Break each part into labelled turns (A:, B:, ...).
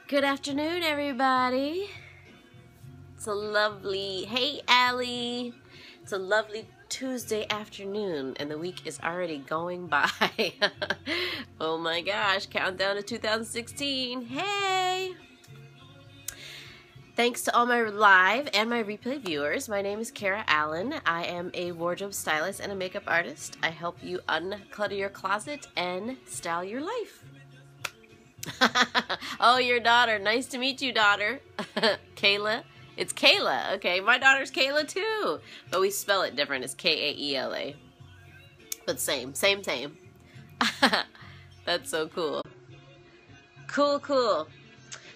A: Good afternoon, everybody. It's a lovely, hey, Allie. It's a lovely Tuesday afternoon, and the week is already going by. Oh my gosh, countdown to 2016. Hey! Thanks to all my live and my replay viewers. My name is Allan. I am a wardrobe stylist and a makeup artist. I help you unclutter your closet and style your life. Oh, your daughter. Nice to meet you, daughter. Kayla. It's Kayla. Okay, my daughter's Kayla too. But we spell it different. It's K-A-E-L-A. But same. That's so cool. Cool.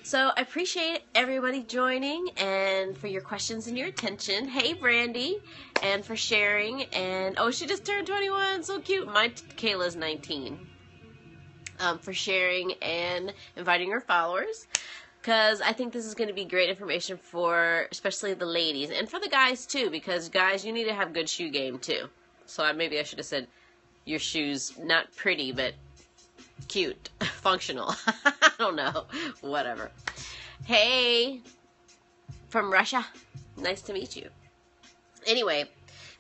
A: So I appreciate everybody joining and for your questions and your attention. Hey, Brandy. And for sharing. And, oh, she just turned 21. So cute. My Kayla's 19. For sharing and inviting her followers, because I think this is going to be great information for especially the ladies and for the guys too, because guys, you need to have good shoe game too. So maybe I should have said your shoes, not pretty but cute, functional. I don't know, whatever. Hey, from Russia, nice to meet you. Anyway,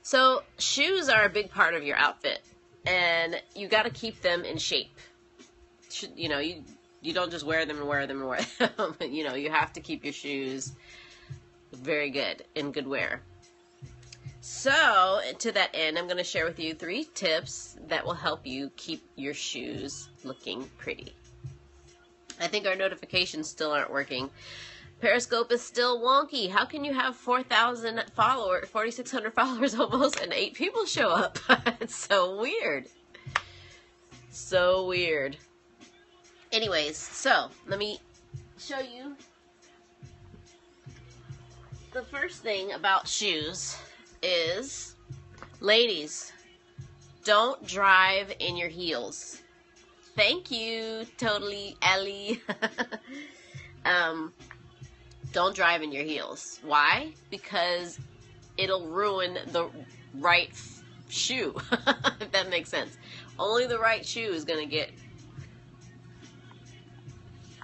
A: so shoes are a big part of your outfit and you got to keep them in shape. You know, you don't just wear them. You know, you have to keep your shoes very good, in good wear. So, to that end, I'm going to share with you 3 tips that will help you keep your shoes looking pretty. I think our notifications still aren't working. Periscope is still wonky. How can you have 4,000 followers, 4,600 followers almost, and 8 people show up? It's so weird. So weird. Anyways, so let me show you the first thing about shoes is, ladies, don't drive in your heels. Thank you, totally, Ellie. Don't drive in your heels. Why? Because it'll ruin the right shoe, if that makes sense. Only the right shoe is going to get...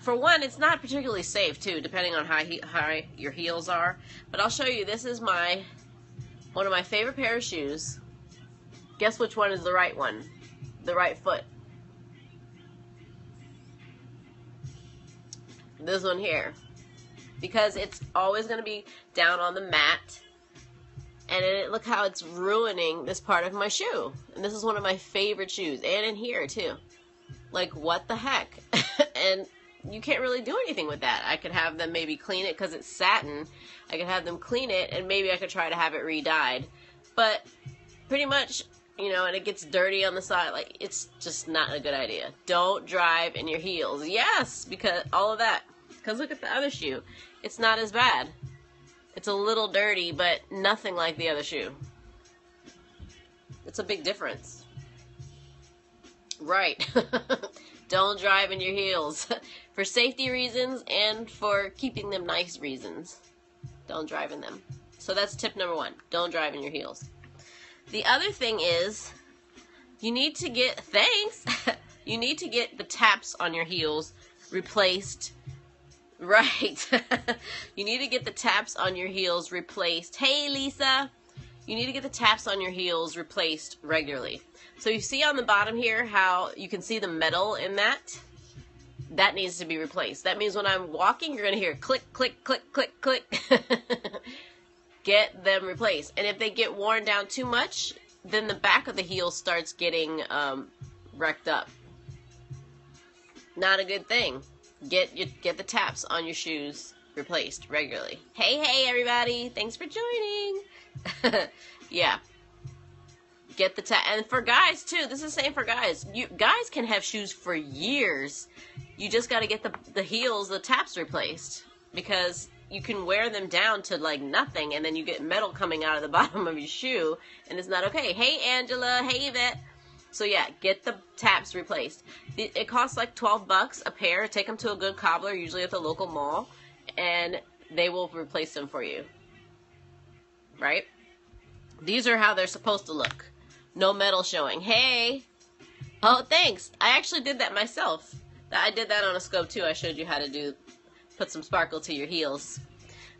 A: For one, it's not particularly safe, too, depending on how high your heels are. But I'll show you. This is one of my favorite pair of shoes. Guess which one is the right one? The right foot. This one here. Because it's always going to be down on the mat. And look how it's ruining this part of my shoe. And this is one of my favorite shoes. And in here, too. Like, what the heck? And... you can't really do anything with that. I could have them maybe clean it because it's satin. I could have them clean it and maybe I could try to have it re-dyed. But pretty much, you know, and it gets dirty on the side. Like, it's just not a good idea. Don't drive in your heels. Yes, because all of that. Because look at the other shoe. It's not as bad. It's a little dirty, but nothing like the other shoe. It's a big difference. Right. Don't drive in your heels. For safety reasons and for keeping them nice reasons. Don't drive in them. So that's tip number 1. Don't drive in your heels. The other thing is, you need to get, you need to get the taps on your heels replaced. Right. You need to get the taps on your heels replaced. Hey, Lisa. You need to get the taps on your heels replaced regularly. So you see on the bottom here how you can see the metal in that? That needs to be replaced. That means when I'm walking, you're going to hear click, click, click, click, click. Get them replaced. And if they get worn down too much, then the back of the heel starts getting wrecked up. Not a good thing. Get the taps on your shoes replaced regularly. Hey, everybody. Thanks for joining. Yeah. Get the and for guys too. This is the same for guys. Guys can have shoes for years. You just got to get the heels, the taps replaced, because you can wear them down to like nothing, and then you get metal coming out of the bottom of your shoe, and it's not okay. Hey, Angela. Hey, Yvette. So yeah, get the taps replaced. It costs like $12 a pair. Take them to a good cobbler, usually at the local mall, and they will replace them for you. Right? These are how they're supposed to look. No metal showing. Hey! Oh, thanks. I actually did that myself. I did that on a scope too. I showed you how to do put some sparkle to your heels.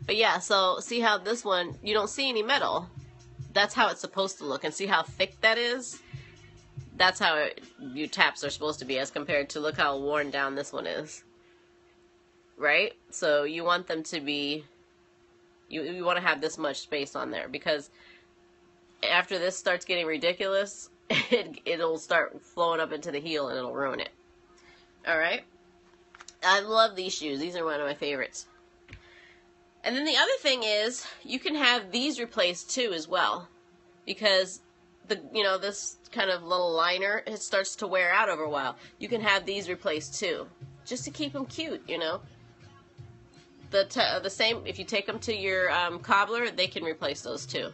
A: But yeah, so see how this one, you don't see any metal. That's how it's supposed to look. And see how thick that is? That's how your taps are supposed to be, as compared to, look how worn down this one is. Right? So you want them to be, you want to have this much space on there, because after this starts getting ridiculous, it'll start flowing up into the heel and it'll ruin it. Alright? I love these shoes. These are one of my favorites. And then the other thing is, you can have these replaced too as well. Because, this kind of little liner, it starts to wear out over a while. You can have these replaced too. Just to keep them cute, The same, if you take them to your cobbler, they can replace those too.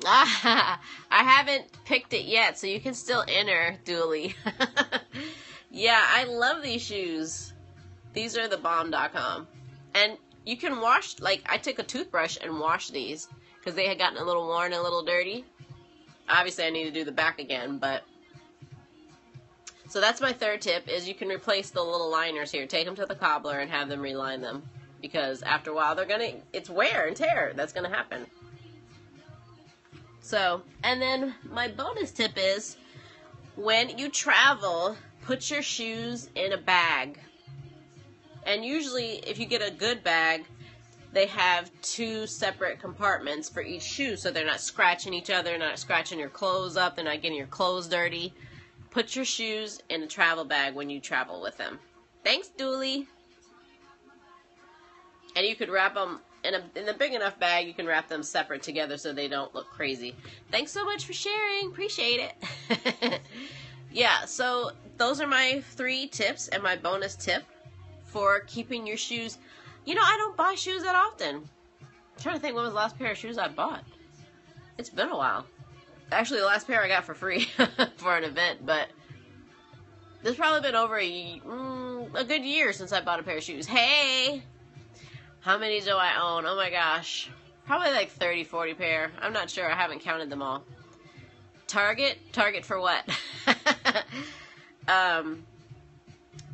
A: I haven't picked it yet, so you can still enter, Dooley. Yeah, I love these shoes. These are the bomb.com. And you can wash, I took a toothbrush and washed these, because they had gotten a little worn and a little dirty. Obviously, I need to do the back again, but... So that's my third tip, is you can replace the little liners here. Take them to the cobbler and have them reline them. Because after a while, it's wear and tear. That's going to happen. So, and then my bonus tip is, when you travel, put your shoes in a bag. And usually, if you get a good bag, they have 2 separate compartments for each shoe, so they're not scratching each other, not scratching your clothes up, they're not getting your clothes dirty. Put your shoes in a travel bag when you travel with them. Thanks, Dooley. And you could wrap them in a big enough bag. You can wrap them separate together so they don't look crazy. Thanks so much for sharing. Appreciate it. Yeah, so those are my 3 tips and my bonus tip for keeping your shoes. I don't buy shoes that often. I'm trying to think, when was the last pair of shoes I bought? It's been a while. Actually, the last pair I got for free for an event, but there's probably been over a good year since I bought a pair of shoes. Hey! How many do I own? Oh my gosh. Probably like 30, 40 pair. I'm not sure. I haven't counted them all. Target? Target for what?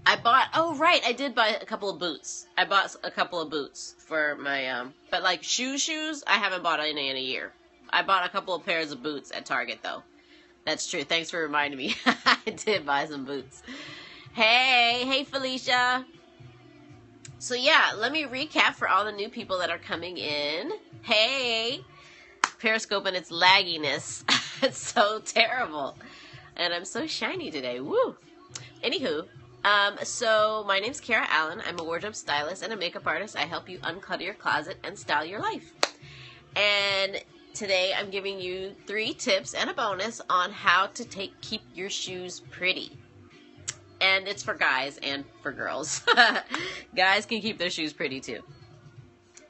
A: I did buy a couple of boots. I bought a couple of boots for my, but like shoes, I haven't bought any in a year. I bought a couple of pairs of boots at Target, though. That's true. Thanks for reminding me. I did buy some boots. Hey Felicia. So yeah, let me recap for all the new people that are coming in. Hey, Periscope and its lagginess. It's so terrible. And I'm so shiny today. Woo. Anywho, so my name's Kara Allan. I'm a wardrobe stylist and a makeup artist. I help you unclutter your closet and style your life. And today I'm giving you 3 tips and a bonus on how to keep your shoes pretty. And it's for guys and for girls. Guys can keep their shoes pretty too.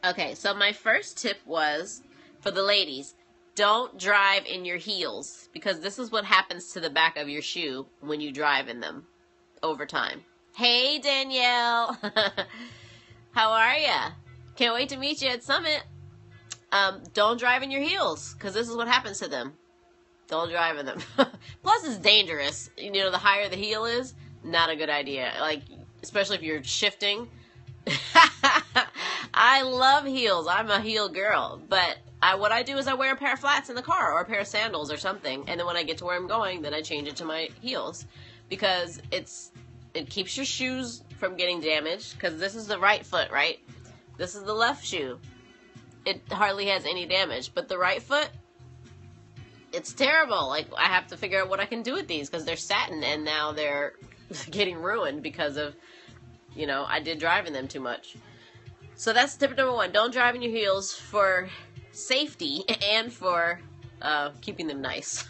A: Okay, so my first tip was for the ladies. Don't drive in your heels, because this is what happens to the back of your shoe when you drive in them over time. Hey, Danielle. How are ya? Can't wait to meet you at Summit. Don't drive in your heels, because this is what happens to them. Don't drive in them. Plus, it's dangerous. The higher the heel is, not a good idea. Especially if you're shifting. I love heels. I'm a heel girl. But what I do is I wear a pair of flats in the car, or a pair of sandals or something. And then when I get to where I'm going, then I change it to my heels. Because it keeps your shoes from getting damaged. Because this is the right foot, right? This is the left shoe. It hardly has any damage. But the right foot, it's terrible. I have to figure out what I can do with these, because they're satin and now they're getting ruined because of, I did drive in them too much. So that's tip number 1. Don't drive in your heels for safety and for keeping them nice.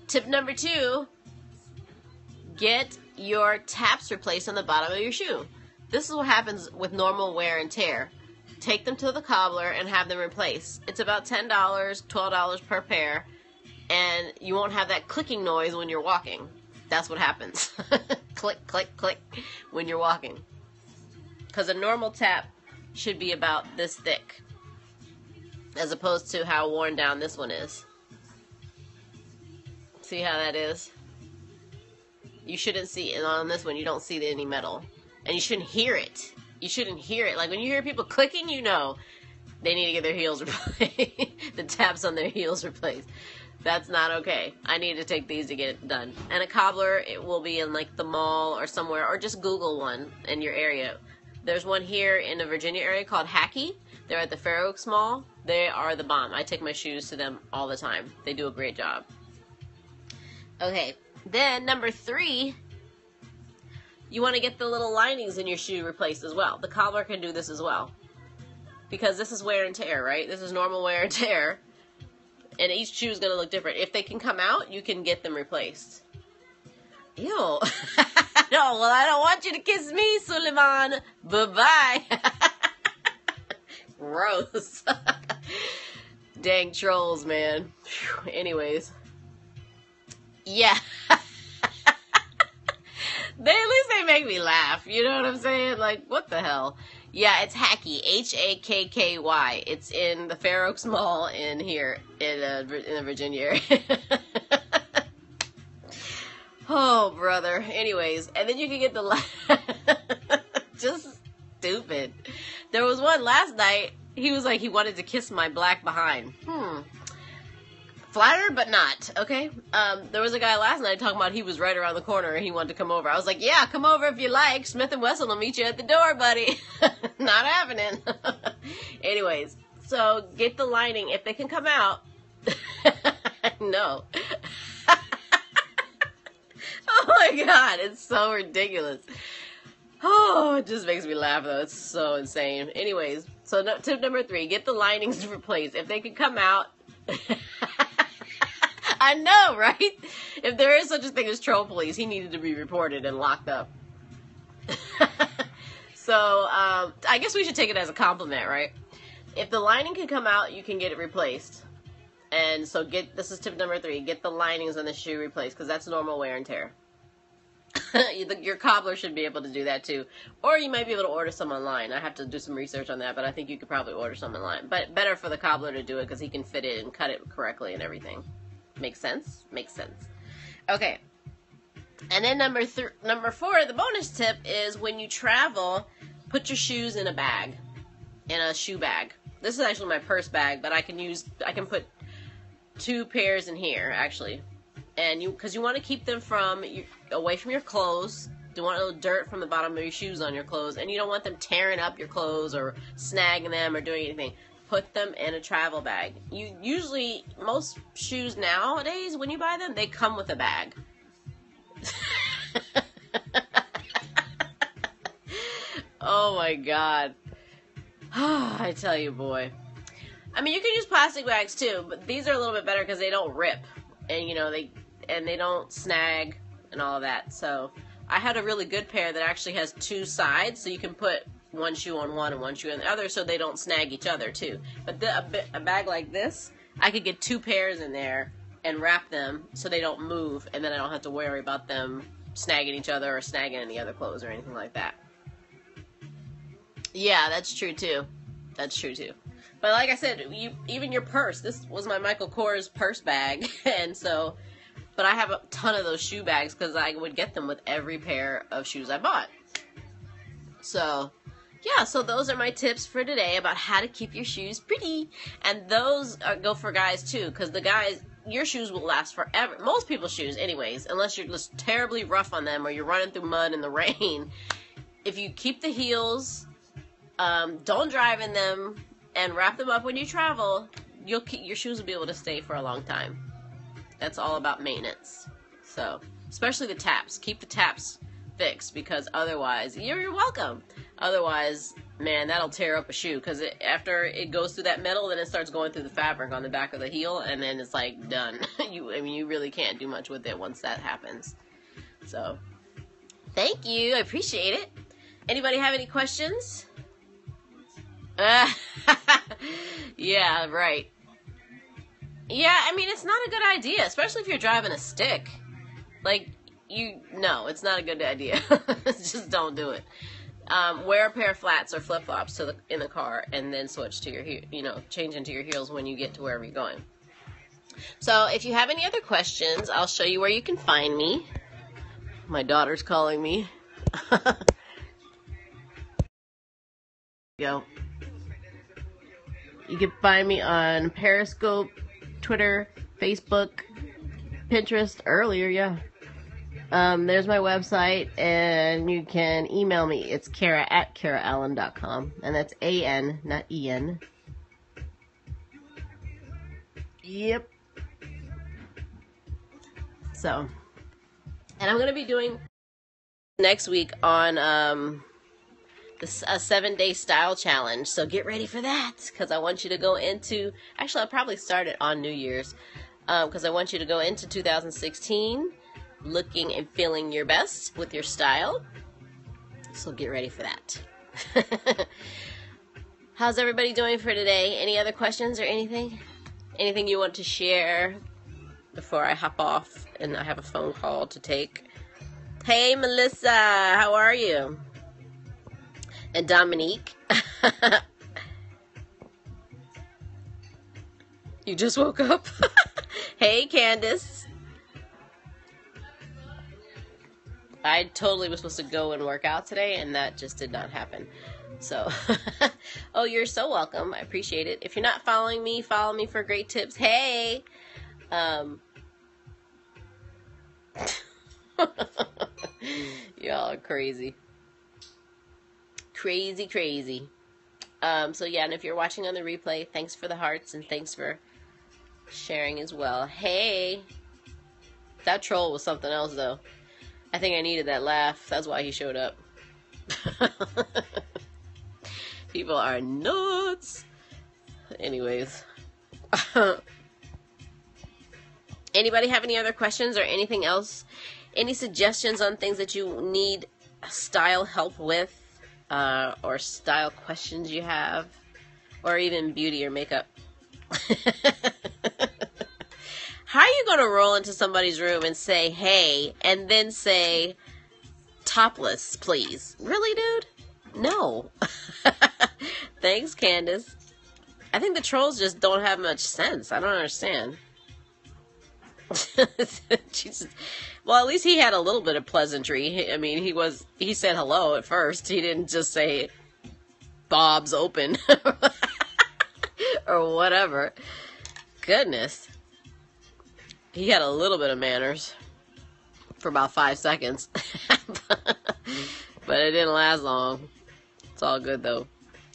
A: Tip number 2, get your taps replaced on the bottom of your shoe. This is what happens with normal wear and tear. Take them to the cobbler and have them replaced. It's about $10, $12 per pair, and you won't have that clicking noise when you're walking. That's what happens. Click, click, click when you're walking. Because a normal tap should be about this thick, as opposed to how worn down this one is. See how that is? You shouldn't see, and on this one, you don't see any metal. And you shouldn't hear it. You shouldn't hear it. Like, when you hear people clicking, you know they need to get their heels replaced. The taps on their heels replaced. That's not okay. I need to take these to get it done. And a cobbler, it will be in, like, the mall or somewhere, or just Google one in your area. There's one here in the Virginia area called Hackey. They're at the Fair Oaks Mall. They are the bomb. I take my shoes to them all the time. They do a great job. Okay, then number 3, you want to get the little linings in your shoe replaced as well. The cobbler can do this as well. Because this is wear and tear, right? This is normal wear and tear. And each shoe is going to look different. If they can come out, you can get them replaced. Ew. No, well, I don't want you to kiss me, Suleiman. Bye-bye. Gross. Dang trolls, man. Whew. Anyways. Yeah. At least they make me laugh. You know what I'm saying? Like, what the hell? Yeah, it's Hackey. Hakky. It's in the Fair Oaks Mall in here, in the Virginia area. Oh, brother. Anyways, and then you can get the... Just stupid. There was one last night. He was like, he wanted to kiss my black behind. Flattered, but not. Okay? There was a guy last night talking about he was right around the corner and he wanted to come over. I was like, yeah, come over if you like. Smith & Wesson will meet you at the door, buddy. Not happening. Anyways, so get the lining. If they can come out. No. Oh my God, it's so ridiculous. Oh, it just makes me laugh though. It's so insane. Anyways, so tip number 3, get the linings replaced. If they can come out. I know, right? If there is such a thing as troll police, he needed to be reported and locked up. So, I guess we should take it as a compliment, right? If the lining can come out, you can get it replaced. And so this is tip number 3, get the linings on the shoe replaced, because that's normal wear and tear. Your cobbler should be able to do that too. Or you might be able to order some online. I have to do some research on that, but I think you could probably order some online. But better for the cobbler to do it, because he can fit it and cut it correctly and everything. Makes sense? Makes sense. Okay. And then number 4, the bonus tip is when you travel, put your shoes in a bag. In a shoe bag. This is actually my purse bag, but I can put 2 pairs in here, actually. And because you want to keep them away from your clothes. You don't want a little dirt from the bottom of your shoes on your clothes. And you don't want them tearing up your clothes or snagging them or doing anything. Put them in a travel bag. Most shoes nowadays, when you buy them, they come with a bag. Oh my God. I tell you, boy. I mean, you can use plastic bags too, but these are a little bit better because they don't rip. And, they don't snag and all of that. So, I had a really good pair that actually has 2 sides, so you can put one shoe on one and one shoe on the other so they don't snag each other too. But a bag like this, I could get 2 pairs in there and wrap them so they don't move, and then I don't have to worry about them snagging each other or snagging any other clothes or anything like that. Yeah, that's true too. That's true too. But like I said, even your purse. This was my Michael Kors purse bag, and so, but I have a ton of those shoe bags because I would get them with every pair of shoes I bought. So, yeah, so those are my tips for today about how to keep your shoes pretty. And those go for guys too, because the guys, your shoes will last forever. Most people's shoes, anyways, unless you're just terribly rough on them or you're running through mud in the rain. If you keep the heels, don't drive in them, and wrap them up when you travel, your shoes will be able to stay for a long time. That's all about maintenance. So, especially the taps. Keep the taps fixed, because otherwise, you're welcome. Otherwise, man, that'll tear up a shoe, because after it goes through that metal, then it starts going through the fabric on the back of the heel, and then it's like done. You really can't do much with it once that happens. So, thank you. I appreciate it. Anybody have any questions? Yeah, right. Yeah, I mean, it's not a good idea, especially if you're driving a stick. Like, no, it's not a good idea. Just don't do it. Wear a pair of flats or flip-flops in the car, and then switch to your, change into your heels when you get to wherever you're going. So, if you have any other questions, I'll show you where you can find me. My daughter's calling me. Go. You can find me on Periscope, Twitter, Facebook, Pinterest earlier, yeah. There's my website, and you can email me. It's Kara@KaraAllan.com, and that's A-N, not E-N. Yep. So, and I'm going to be doing next week on a 7-day style challenge. So get ready for that, because I want you to go into, actually I'll probably start it on New Year's, because I want you to go into 2016 looking and feeling your best with your style. So get ready for that. How's everybody doing for today? Any other questions or anything? Anything you want to share before I hop off and I have a phone call to take? Hey, Melissa, how are you? And Dominique. You just woke up? Hey, Candace. I totally was supposed to go and work out today, and that just did not happen. So, oh, you're so welcome. I appreciate it. If you're not following me, follow me for great tips. Hey! Y'all are crazy. Crazy. So yeah, and if you're watching on the replay, thanks for the hearts, and thanks for sharing as well. Hey! That troll was something else, though. I think I needed that laugh. That's why he showed up. People are nuts. Anyways. Anybody have any other questions or anything else? Any suggestions on things that you need style help with? Or style questions you have? Or even beauty or makeup? How are you going to roll into somebody's room and say, hey, and then say, topless, please? Really, dude? No. Thanks, Candace. I think the trolls just don't have much sense. I don't understand. Jesus. Well, at least he had a little bit of pleasantry. I mean, he said hello at first. He didn't just say, Bob's open. Or whatever. Goodness. He had a little bit of manners for about 5 seconds. But it didn't last long. It's all good, though.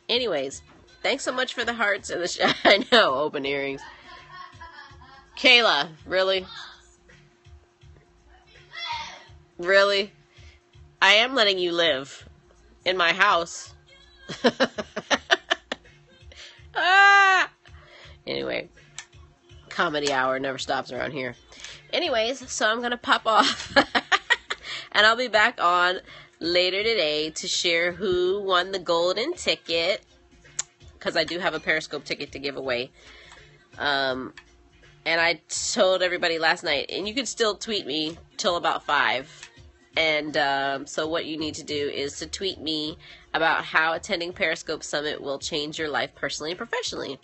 A: Anyways, thanks so much for the hearts and the I know, open earrings. Kayla, really? Really? I am letting you live in my house. Ah! Anyway. Comedy hour never stops around here. Anyways, so I'm gonna pop off. And I'll be back on later today to share who won the golden ticket, because I do have a Periscope ticket to give away. And I told everybody last night, and you can still tweet me till about 5. And so what you need to do is to tweet me about how attending Periscope Summit will change your life personally and professionally.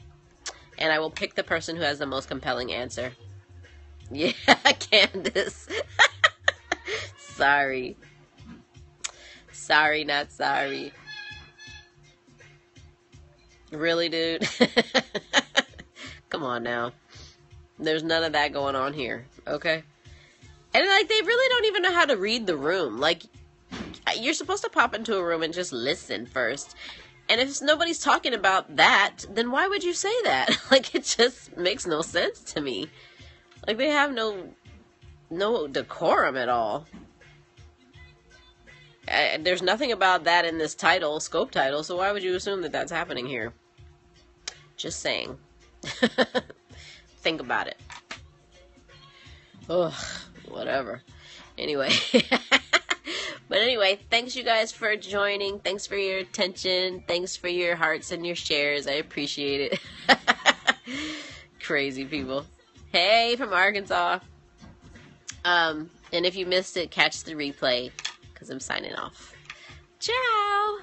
A: And I will pick the person who has the most compelling answer. Yeah, Candace. Sorry. Sorry, not sorry. Really, dude? Come on now. There's none of that going on here, okay? And, like, they really don't even know how to read the room. Like, you're supposed to pop into a room and just listen first. And if nobody's talking about that, then why would you say that? Like, it just makes no sense to me. Like, they have no decorum at all. There's nothing about that in this title, scope title, so why would you assume that that's happening here? Just saying. Think about it. Ugh, whatever. Anyway. But anyway, thanks you guys for joining. Thanks for your attention. Thanks for your hearts and your shares. I appreciate it. Crazy people. Hey, from Arkansas. And if you missed it, catch the replay, because I'm signing off. Ciao!